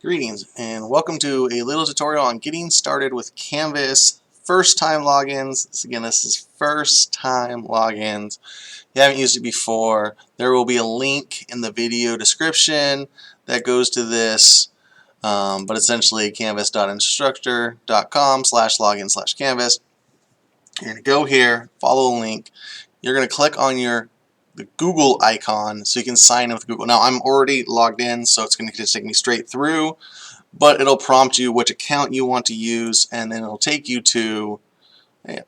Greetings and welcome to a little tutorial on getting started with Canvas first time logins. This is first time logins. If you haven't used it before, there will be a link in the video description that goes to this, but essentially canvas.instructure.com/login/canvas. You're going to go here, follow the link. You're going to click on the Google icon so you can sign in with Google. Now I'm already logged in, so it's going to just take me straight through, but it'll prompt you which account you want to use, and then it'll take you to,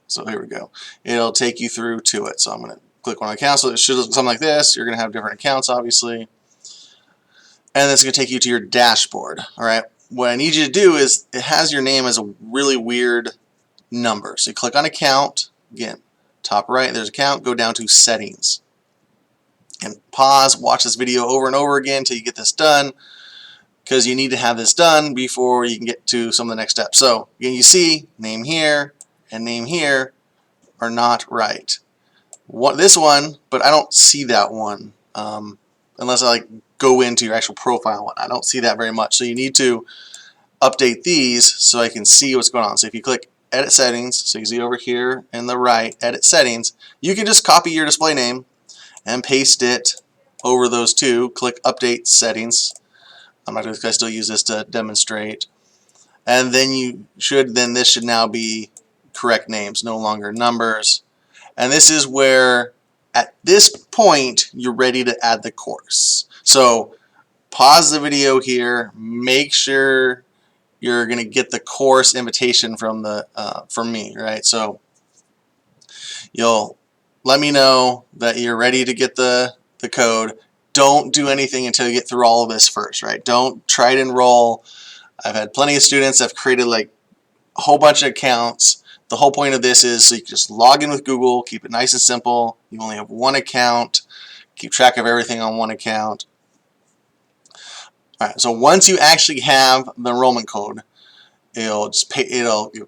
so here we go. It'll take you through to it. So I'm going to click on account, so it should look something like this. You're going to have different accounts, obviously, and it's going to take you to your dashboard. All right. What I need you to do is, it has your name as a really weird number. So you click on account, again, top right, there's account, go down to settings. And pause, watch this video over and over again until you get this done, because you need to have this done before you can get to some of the next steps. So again, you see name here and name here are not right. This one, but I don't see that one unless I go into your actual profile one. I don't see that very much. So you need to update these so I can see what's going on. So if you click edit settings, so you see over here in the right, edit settings, you can just copy your display name and paste it over those two. Click update settings. I'm not going to still use this to demonstrate. And then this should now be correct names, no longer numbers. And this is where, at this point, you're ready to add the course. So pause the video here. Make sure you're going to get the course invitation from me, right? So you'll let me know that you're ready to get the code. Don't do anything until you get through all of this first, right? Don't try to enroll. I've had plenty of students that have created a whole bunch of accounts. The whole point of this is so you can just log in with Google, keep it nice and simple. You only have one account, keep track of everything on one account. All right, so once you actually have the enrollment code, you'll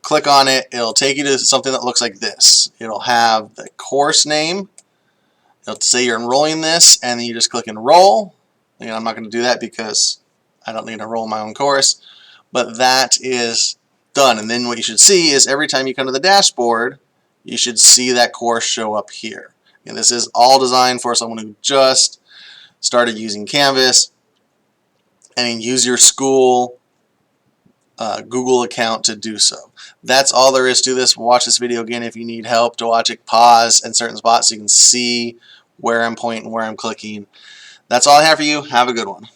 click on it. It'll take you to something that looks like this. It'll have the course name. It'll say you're enrolling this, and then you just click enroll. Again, I'm not going to do that because I don't need to enroll my own course, but that is done. And then what you should see is every time you come to the dashboard, you should see that course show up here. And this is all designed for someone who just started using Canvas, and use your school Google account to do so. That's all there is to this. Watch this video again if you need help to watch it. Pause in certain spots so you can see where I'm pointing, where I'm clicking. That's all I have for you. Have a good one.